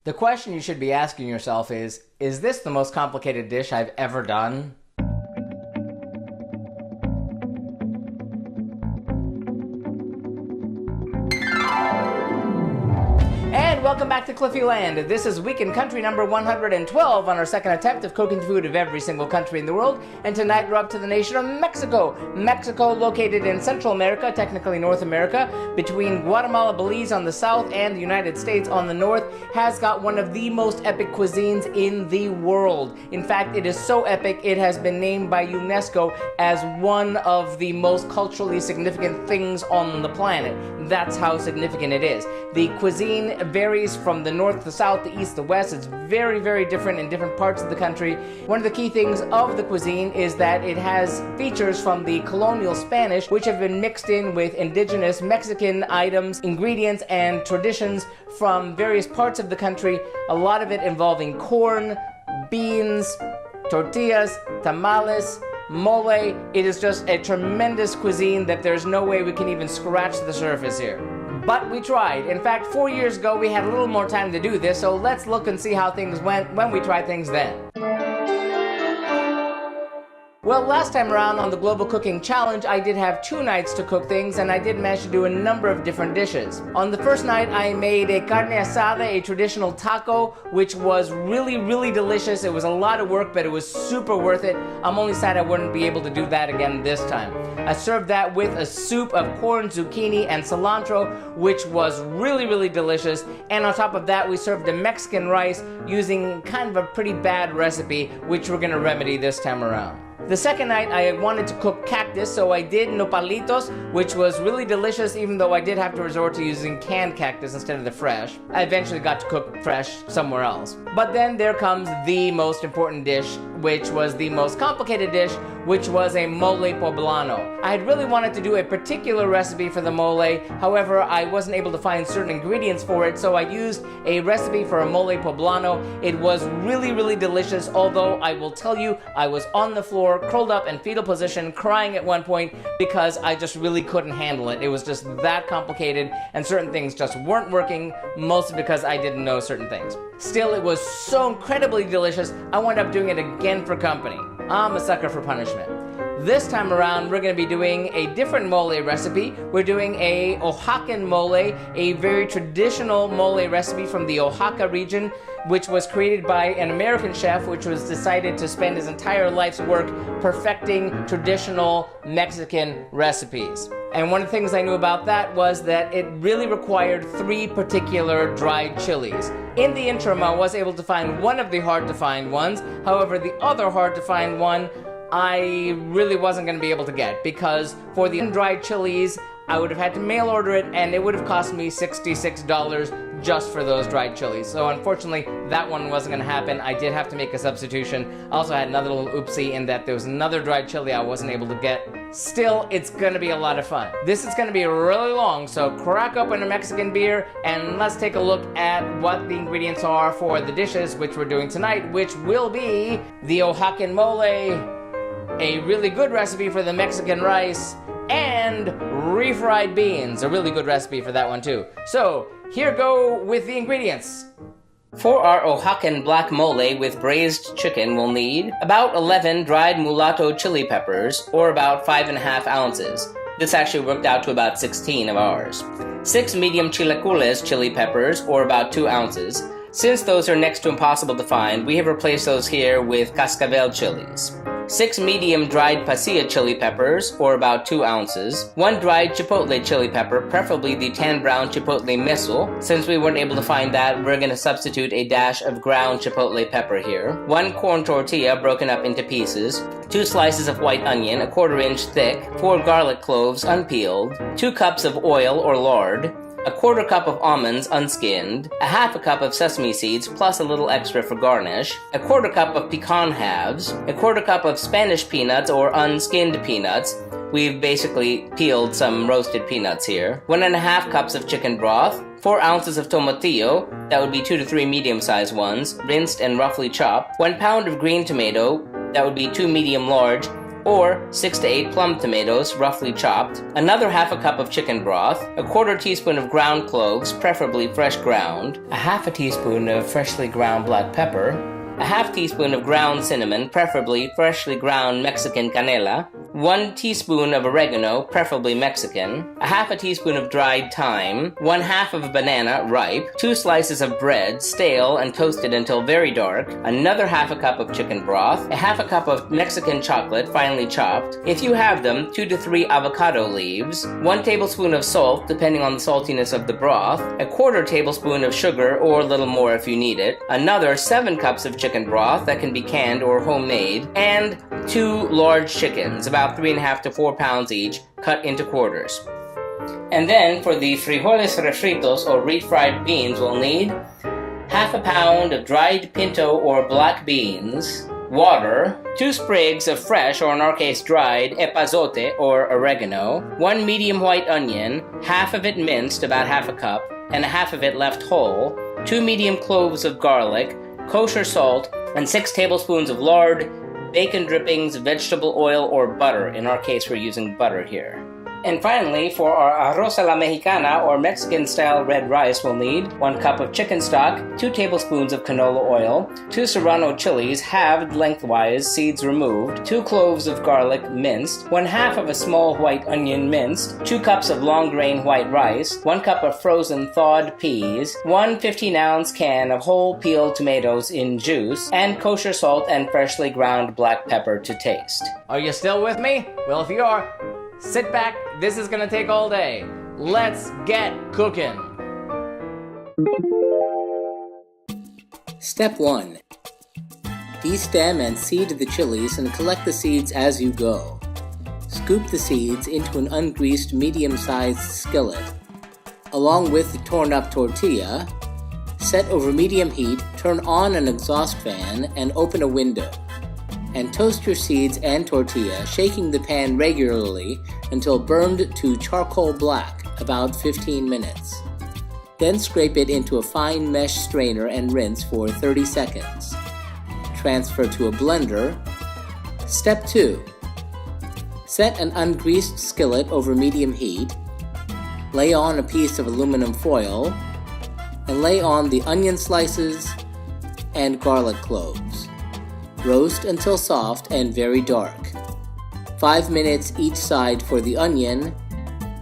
The question you should be asking yourself is this the most complicated dish I've ever done? And welcome back to Cliffieland. This is Week in Country number 112 on our second attempt of cooking food of every single country in the world. And tonight we're up to the nation of Mexico. Mexico, located in Central America, technically North America, between Guatemala, Belize on the south and the United States on the north, has got one of the most epic cuisines in the world. In fact, it is so epic it has been named by UNESCO as one of the most culturally significant things on the planet. That's how significant it is. The cuisine varies from the north to the south, the east to the west. It's very, very different in different parts of the country. One of the key things of the cuisine is that it has features from the colonial Spanish, which have been mixed in with indigenous Mexican items, ingredients, and traditions from various parts of the country, a lot of it involving corn, beans, tortillas, tamales, mole. It is just a tremendous cuisine that there's no way we can even scratch the surface here. But we tried. In fact, 4 years ago, we had a little more time to do this, so let's look and see how things went when we tried things then. Well, last time around on the Global Cooking Challenge, I did have 2 nights to cook things, and I did manage to do a number of different dishes. On the first night, I made a carne asada, a traditional taco, which was really, really delicious. It was a lot of work, but it was super worth it. I'm only sad I wouldn't be able to do that again this time. I served that with a soup of corn, zucchini, and cilantro, which was really, really delicious. And on top of that, we served a Mexican rice using kind of a pretty bad recipe, which we're gonna remedy this time around. The second night, I wanted to cook cactus, so I did nopalitos, which was really delicious, even though I did have to resort to using canned cactus instead of the fresh. I eventually got to cook fresh somewhere else. But then there comes the most important dish, which was the most complicated dish, which was a mole poblano. I had really wanted to do a particular recipe for the mole, however, I wasn't able to find certain ingredients for it, so I used a recipe for a mole poblano. It was really, really delicious, although I will tell you, I was on the floor, curled up in fetal position, crying at one point because I just really couldn't handle it. It was just that complicated, and certain things just weren't working, mostly because I didn't know certain things. Still, it was so incredibly delicious, I wound up doing it again for company. I'm a sucker for punishment. This time around, we're going to be doing a different mole recipe. We're doing a Oaxacan mole, a very traditional mole recipe from the Oaxaca region, which was created by an American chef, which was decided to spend his entire life's work perfecting traditional Mexican recipes. And one of the things I knew about that was that it really required 3 particular dried chilies. In the interim, I was able to find one of the hard-to-find ones. However, the other hard-to-find one, I really wasn't going to be able to get, because for the dried chilies, I would have had to mail order it, and it would have cost me $66 just for those dried chilies. So unfortunately, that one wasn't going to happen. I did have to make a substitution. I also had another little oopsie in that there was another dried chili I wasn't able to get. Still, it's going to be a lot of fun. This is going to be really long, so crack open a Mexican beer, and let's take a look at what the ingredients are for the dishes which we're doing tonight, which will be the Oaxacan mole, a really good recipe for the Mexican rice, and refried beans, a really good recipe for that one too. So, here go with the ingredients. For our Oaxacan black mole with braised chicken, we'll need about 11 dried mulatto chili peppers, or about 5.5 ounces. This actually worked out to about 16 of ours. 6 medium chilacules chili peppers, or about 2 ounces. Since those are next to impossible to find, we have replaced those here with cascabel chilies. 6 medium dried pasilla chili peppers, or about 2 ounces. 1 dried chipotle chili pepper, preferably the tan brown chipotle miso. Since we weren't able to find that, we're going to substitute a dash of ground chipotle pepper here. 1 corn tortilla broken up into pieces. 2 slices of white onion, 1/4 inch thick. 4 garlic cloves unpeeled. 2 cups of oil or lard. 1/4 cup of almonds unskinned, 1/2 cup of sesame seeds plus a little extra for garnish, 1/4 cup of pecan halves, 1/4 cup of Spanish peanuts or unskinned peanuts. We've basically peeled some roasted peanuts here. 1.5 cups of chicken broth, 4 ounces of tomatillo, that would be 2 to 3 medium-sized ones, rinsed and roughly chopped, 1 pound of green tomato, that would be 2 medium large, or 6 to 8 plum tomatoes, roughly chopped, another half a cup of chicken broth, a quarter teaspoon of ground cloves, preferably fresh ground, a half a teaspoon of freshly ground black pepper, a half teaspoon of ground cinnamon, preferably freshly ground Mexican canela, 1 teaspoon of oregano, preferably Mexican, a half a teaspoon of dried thyme, 1/2 of a banana, ripe, 2 slices of bread, stale and toasted until very dark, another half a cup of chicken broth, a half a cup of Mexican chocolate, finely chopped, if you have them, 2 to 3 avocado leaves, 1 tablespoon of salt, depending on the saltiness of the broth, a quarter tablespoon of sugar, or a little more if you need it, another 7 cups of chicken broth that can be canned or homemade, and 2 large chickens, about 3.5 to 4 pounds each, cut into quarters. And then for the frijoles refritos or refried beans, we'll need half a pound of dried pinto or black beans, water, 2 sprigs of fresh, or in our case dried, epazote or oregano, 1 medium white onion, half of it minced, about half a cup, and half of it left whole, 2 medium cloves of garlic, kosher salt, and 6 tablespoons of lard, bacon drippings, vegetable oil, or butter. In our case, we're using butter here. And finally, for our Arroz a la Mexicana, or Mexican-style red rice, we'll need 1 cup of chicken stock, 2 tablespoons of canola oil, 2 serrano chilies, halved lengthwise, seeds removed, 2 cloves of garlic, minced, 1/2 of a small white onion, minced, 2 cups of long-grain white rice, 1 cup of frozen thawed peas, 1 15-ounce can of whole peeled tomatoes in juice, and kosher salt and freshly ground black pepper to taste. Are you still with me? Well, if you are, sit back, this is gonna take all day. Let's get cooking. Step 1. Destem and seed the chilies and collect the seeds as you go. Scoop the seeds into an ungreased medium-sized skillet. Along with the torn-up tortilla, set over medium heat, turn on an exhaust fan, and open a window. And toast your seeds and tortilla, shaking the pan regularly until burned to charcoal black, about 15 minutes. Then scrape it into a fine mesh strainer and rinse for 30 seconds. Transfer to a blender. Step 2. Set an ungreased skillet over medium heat. Lay on a piece of aluminum foil and lay on the onion slices and garlic cloves. Roast until soft and very dark. 5 minutes each side for the onion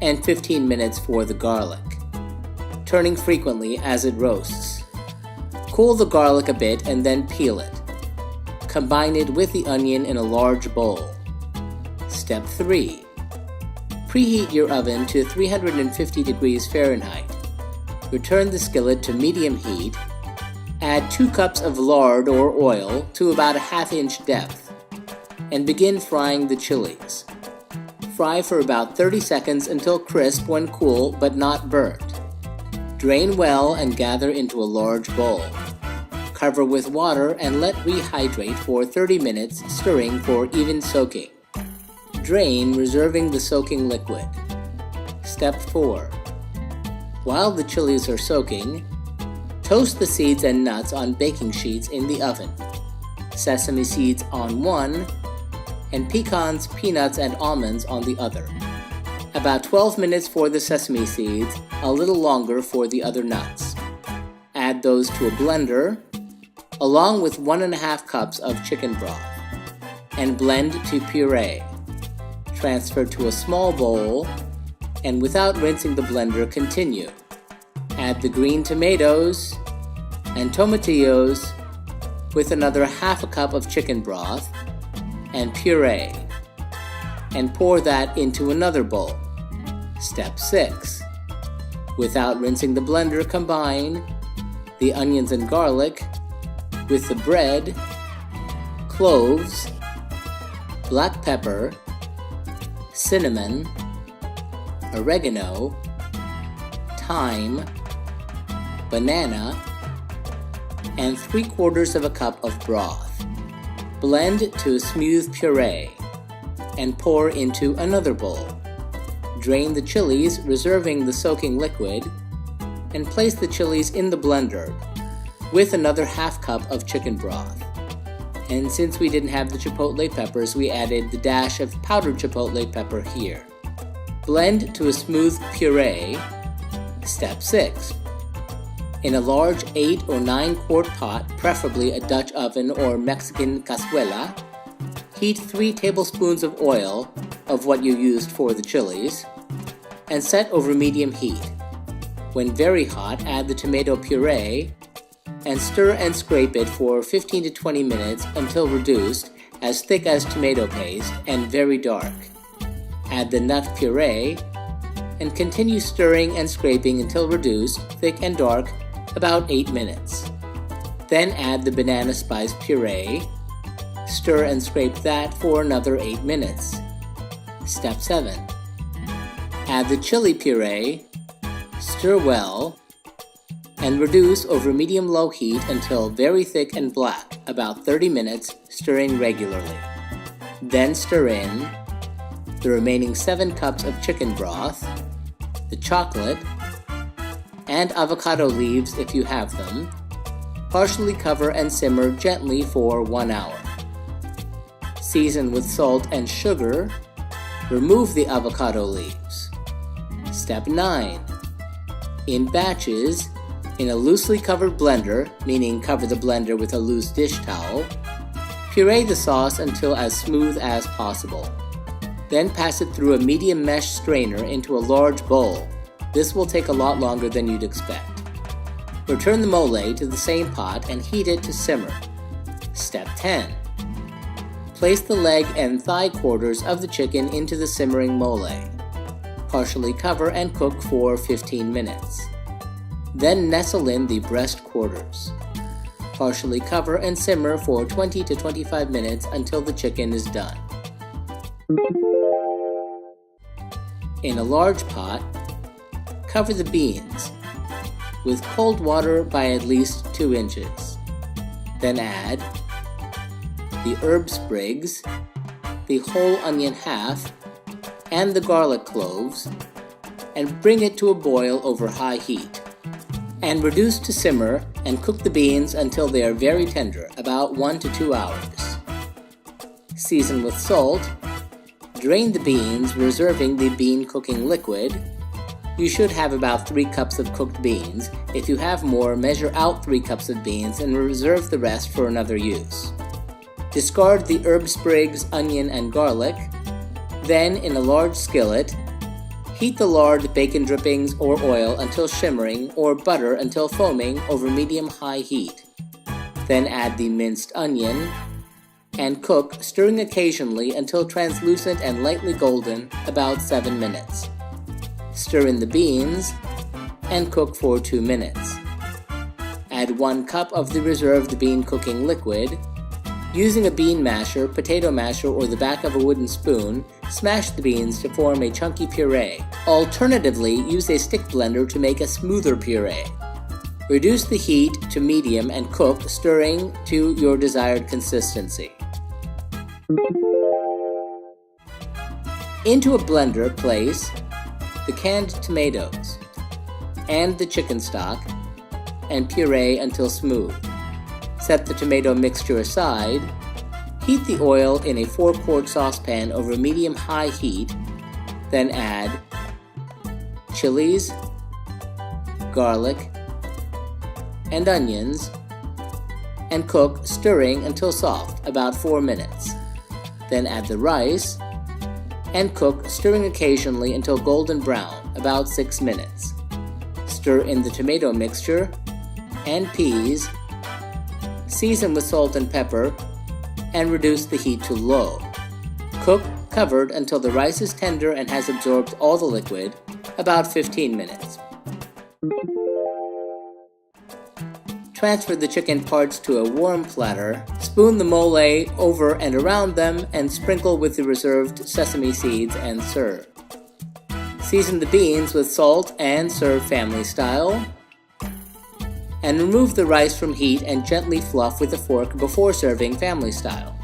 and 15 minutes for the garlic, turning frequently as it roasts. Cool the garlic a bit and then peel it. Combine it with the onion in a large bowl. Step 3. Preheat your oven to 350 degrees Fahrenheit. Return the skillet to medium heat. Add 2 cups of lard or oil to about a half-inch depth, and begin frying the chilies. Fry for about 30 seconds until crisp when cool but not burnt. Drain well and gather into a large bowl. Cover with water and let rehydrate for 30 minutes, stirring for even soaking. Drain, reserving the soaking liquid. Step 4. While the chilies are soaking, toast the seeds and nuts on baking sheets in the oven. Sesame seeds on one, and pecans, peanuts, and almonds on the other. About 12 minutes for the sesame seeds, a little longer for the other nuts. Add those to a blender, along with 1.5 cups of chicken broth, and blend to puree. Transfer to a small bowl, and without rinsing the blender, continue. Add the green tomatoes and tomatillos with another 1/2 cup of chicken broth and puree, and pour that into another bowl. Step 6. Without rinsing the blender, combine the onions and garlic with the bread, cloves, black pepper, cinnamon, oregano, thyme, banana, and 3/4 cup of broth. Blend to a smooth puree and pour into another bowl. Drain the chilies, reserving the soaking liquid, and place the chilies in the blender with another 1/2 cup of chicken broth. and since we didn't have the chipotle peppers, we added the dash of powdered chipotle pepper here. Blend to a smooth puree. Step 6. In a large 8 or 9 quart pot, preferably a Dutch oven or Mexican cazuela, heat 3 tablespoons of oil of what you used for the chilies, and set over medium heat. When very hot, add the tomato puree and stir and scrape it for 15 to 20 minutes until reduced, as thick as tomato paste, and very dark. Add the nut puree and continue stirring and scraping until reduced, thick and dark, about 8 minutes. Then add the banana spice puree, stir and scrape that for another 8 minutes. Step 7. Add the chili puree, stir well, and reduce over medium-low heat until very thick and black, about 30 minutes, stirring regularly. Then stir in the remaining 7 cups of chicken broth, the chocolate, and avocado leaves if you have them. Partially cover and simmer gently for 1 hour. Season with salt and sugar. Remove the avocado leaves. Step 9. In batches, in a loosely covered blender, meaning cover the blender with a loose dish towel, puree the sauce until as smooth as possible. Then pass it through a medium mesh strainer into a large bowl. This will take a lot longer than you'd expect. Return the mole to the same pot and heat it to simmer. Step 10. Place the leg and thigh quarters of the chicken into the simmering mole. Partially cover and cook for 15 minutes. Then nestle in the breast quarters. Partially cover and simmer for 20 to 25 minutes until the chicken is done. In a large pot, cover the beans with cold water by at least 2 inches. Then add the herb sprigs, the whole onion half, and the garlic cloves, and bring it to a boil over high heat. And reduce to simmer and cook the beans until they are very tender, about 1 to 2 hours. Season with salt. Drain the beans, reserving the bean cooking liquid. You should have about 3 cups of cooked beans. If you have more, measure out 3 cups of beans and reserve the rest for another use. Discard the herb sprigs, onion, and garlic. Then, in a large skillet, heat the lard, bacon drippings, or oil until shimmering, or butter until foaming over medium-high heat. Then add the minced onion and cook, stirring occasionally until translucent and lightly golden, about 7 minutes. Stir in the beans and cook for 2 minutes. Add 1 cup of the reserved bean cooking liquid. Using a bean masher, potato masher, or the back of a wooden spoon, smash the beans to form a chunky puree. Alternatively, use a stick blender to make a smoother puree. Reduce the heat to medium and cook, stirring to your desired consistency. Into a blender, place the canned tomatoes and the chicken stock and puree until smooth. Set the tomato mixture aside. Heat the oil in a 4-quart saucepan over medium-high heat. Then add chilies, garlic, and onions, and cook, stirring until soft, about 4 minutes. Then add the rice, and cook, stirring occasionally until golden brown, about 6 minutes. Stir in the tomato mixture and peas. Season with salt and pepper, and reduce the heat to low. Cook covered until the rice is tender and has absorbed all the liquid, about 15 minutes. Transfer the chicken parts to a warm platter, spoon the mole over and around them, and sprinkle with the reserved sesame seeds and serve. Season the beans with salt and serve family style. And remove the rice from heat and gently fluff with a fork before serving family style.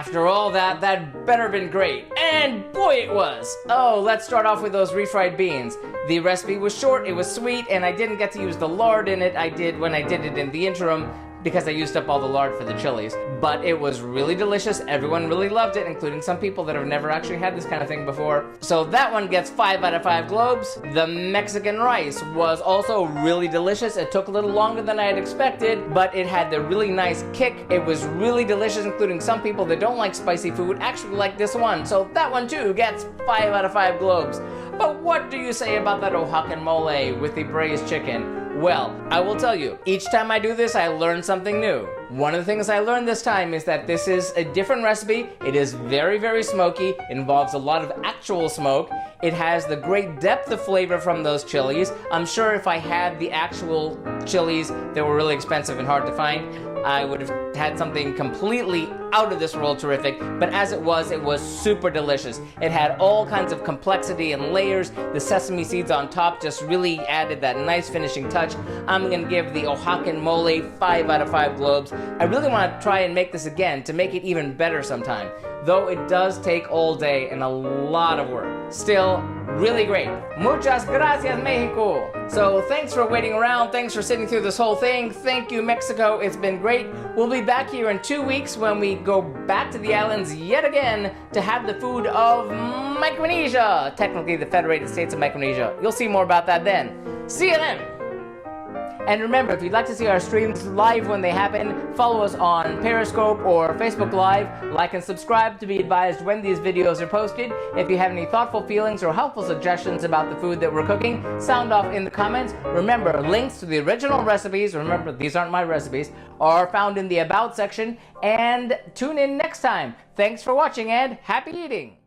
After all that, that better been great. And boy, it was. Oh, let's start off with those refried beans. The recipe was short, it was sweet, and I didn't get to use the lard in it. I did when I did it in the interim, because I used up all the lard for the chilies. But it was really delicious. Everyone really loved it, including some people that have never actually had this kind of thing before. So that one gets 5 out of 5 globes. The Mexican rice was also really delicious. It took a little longer than I had expected, but it had the really nice kick. It was really delicious, including some people that don't like spicy food actually like this one. So that one too gets 5 out of 5 globes. But what do you say about that Oaxacan mole with the braised chicken? Well, I will tell you, each time I do this, I learn something new. One of the things I learned this time is that this is a different recipe. It is very, very smoky. It involves a lot of actual smoke. It has the great depth of flavor from those chilies. I'm sure if I had the actual chilies that were really expensive and hard to find, I would have had something completely out of this world terrific, but as it was super delicious. It had all kinds of complexity and layers. The sesame seeds on top just really added that nice finishing touch. I'm gonna give the Oaxacan mole 5 out of 5 globes. I really wanna try and make this again to make it even better sometime, though it does take all day and a lot of work. Still, really great. Muchas gracias, Mexico. So thanks for waiting around. Thanks for sitting through this whole thing. Thank you, Mexico. It's been great. We'll be back here in 2 weeks when we go back to the islands yet again to have the food of Micronesia. Technically the Federated States of Micronesia. You'll see more about that then. See you then. And remember, if you'd like to see our streams live when they happen, follow us on Periscope or Facebook Live. Like and subscribe to be advised when these videos are posted. If you have any thoughtful feelings or helpful suggestions about the food that we're cooking, sound off in the comments. Remember, links to the original recipes, remember these aren't my recipes, are found in the About section. And tune in next time. Thanks for watching and happy eating!